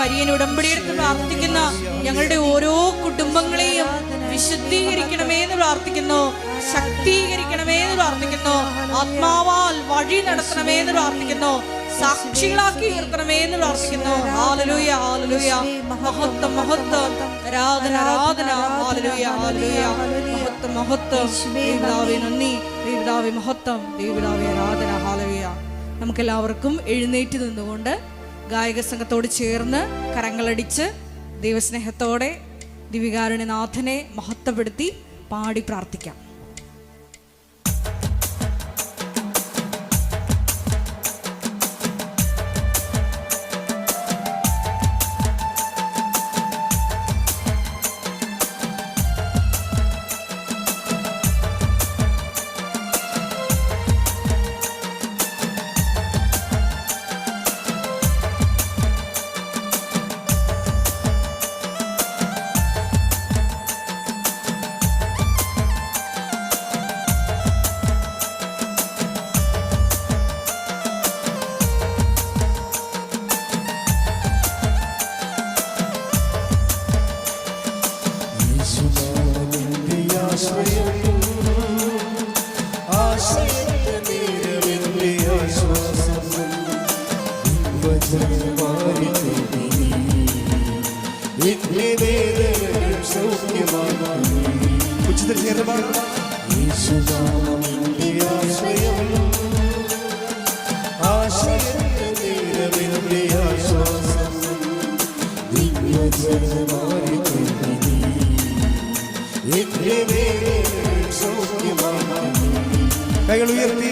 Marian ഉടമ്പടിയെടുത്ത് പ്രാർത്ഥിക്കുന്ന ഞങ്ങളുടെ ഓരോ കുടുംബങ്ങളെയും വിശുദ്ധീകരിക്കണമേ എന്ന് പ്രാർത്ഥിക്കുന്നു, ശക്തീകരിക്കണമേ എന്ന് പ്രാർത്ഥിക്കുന്നു, ആത്മാവാൽ വഴി നടത്തണമേ എന്ന് പ്രാർത്ഥിക്കുന്നു, സാക്ഷികളാക്കി ഉയർത്തണമേ എന്ന് പ്രാർത്ഥിക്കുന്നു. ഹല്ലേലൂയ, ഹല്ലേലൂയ, മഹത്വം, മഹത്വം, ആരാധന, ആരാധന, ഹല്ലേലൂയ, ഹല്ലേലൂയ, മഹത്വം, മഹത്വം, ദൈവപിതാവേ നന്ദി, ദൈവപിതാവേ മഹത്വം, ദൈവപിതാവേ ആരാധന, ഹല്ലേലൂയ. നമുക്കെല്ലാവർക്കും എഴുന്നേറ്റ് നിന്നുകൊണ്ട് ഗായക സംഘത്തോട് ചേർന്ന് കരങ്ങളടിച്ച് ദൈവസ്നേഹത്തോടെ ദിവികാരുണ്യനാഥനെ മഹത്വപ്പെടുത്തി പാടി പ്രാർത്ഥിക്കാം. കൈകൾ ഉയർത്തി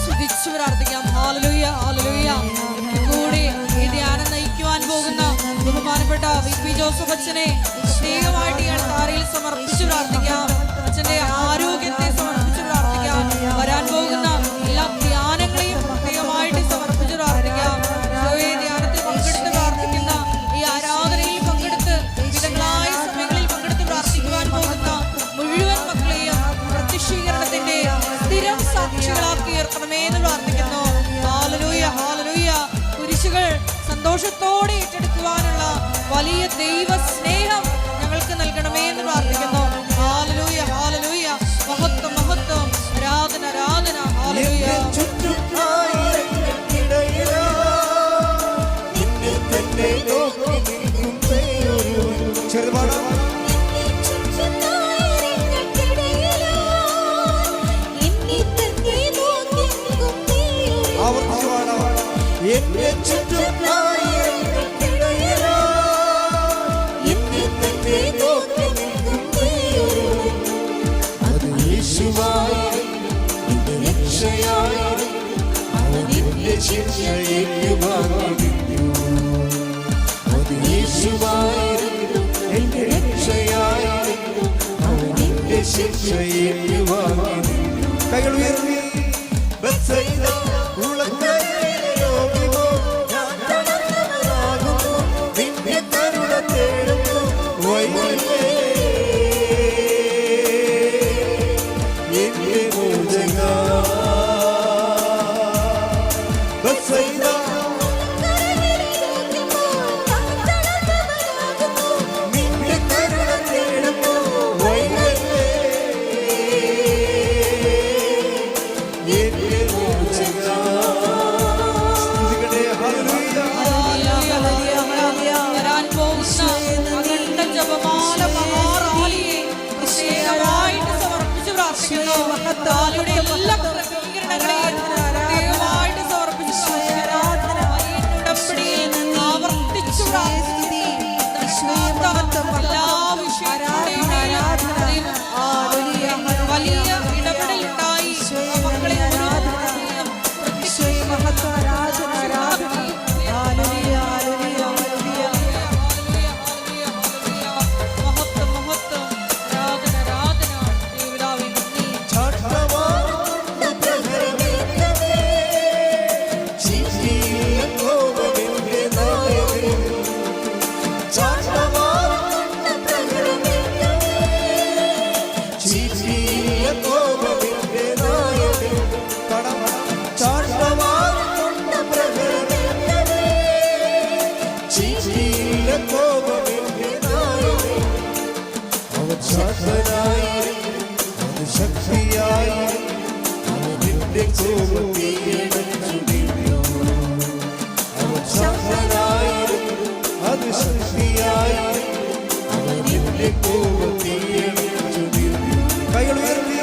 സ്തുതിച്ചു പ്രാർത്ഥിക്കാം. Hallelujah, hallelujah. കൂടി ഈ ധ്യാനം നയിക്കുവാൻ പോകുന്ന ബഹുമാനപ്പെട്ട വി.പി. ജോസഫ് അച്ഛനെ പ്രത്യേകമായിട്ട് ഈ താരയിൽ സമർപ്പിച്ചു പ്രാർത്ഥിക്കാം. അച്ഛന്റെ ആരോഗ്യത്തെ സമർപ്പിച്ചു പ്രാർത്ഥിക്കാം. വരാൻ പോകുന്ന എല്ലാ ധ്യാനങ്ങളെയും പ്രത്യേകമായിട്ട് സമർപ്പിച്ചു പ്രാർത്ഥിക്കാം. ഈ ധ്യാനത്തിൽ പങ്കെടുത്ത് പ്രാർത്ഥിക്കുന്ന, ഈ ആരാധനയിൽ പങ്കെടുത്ത് വിവിധങ്ങളായ സമയങ്ങളിൽ പങ്കെടുത്ത് പ്രാർത്ഥിക്കുവാൻ പോകുന്ന മുഴുവൻ മക്കളെയും പ്രത്യക്ഷീകരണത്തിന്റെ സ്ഥിരം സാക്ഷികളാക്കി ഉയർത്തണമേ എന്ന് പ്രാർത്ഥിക്കുന്നു. Hallelujah, hallelujah. കുരിശുകൾ സന്തോഷത്തോടെ ഏറ്റെടുക്കുവാനുള്ള വലിയ ദൈവ സ്നേഹം ഞങ്ങൾക്ക് നൽകണമേ എന്ന് പ്രാർത്ഥിക്കുന്നു. ഹല്ലേലൂയ, ഹല്ലേലൂയ, മഹത്വം, മഹത്വം, ആരാധന, ആരാധന, ഹല്ലേലൂയ. കൈകൾ ഉയർത്തി കാലിയുടെ എല്ലാ ക്രമീകരണങ്ങളെയും പ്രത്യേകമായിട്ട് സമർപ്പിച്ചു ഉടമ്പടിയിൽ ആവർത്തിച്ചു എല്ലാ വിഷയങ്ങളുടെയും വലിയ ഇടപെടലുണ്ടായി മക്കളെ ശക്തിയായി നിന്റെ അത് ശക്തിയായി നിന്റെ കൈകൾ ഉയർത്തി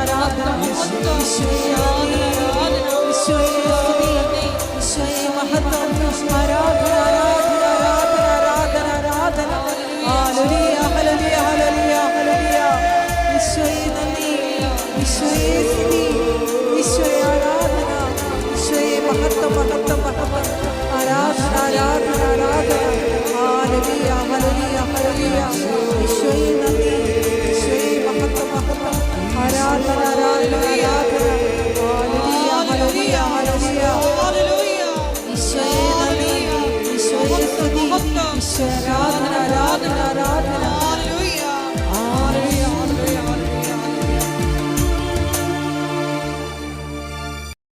ആരാധന ഈശോയെ നന്ദി, ഈശോയെ സ്തുതി, ഈശോയെ മഹത്വം, ആരാധന ആരാധന ആരാധന ആരാധന ആരാധന. Hallelujah hallelujah hallelujah hallelujah. ഈശോയെ നന്ദി, ഈശോയെ സ്തുതി, ഈശോയെ ആരാധന, ഈശോയെ മഹത്വം മഹത്വം മഹത്വം, ആരാധന ആരാധന ആരാധന. Hallelujah hallelujah hallelujah. ഈശോയെ നന്ദി, ഈശോയെ മഹത്വം മഹത്വം, ആരാധന ആരാധന ആരാധന. Hallelujah hallelujah hallelujah. ഈശോയെ നന്ദി, ഈശോയെ സ്തുതി, ഈശോയെ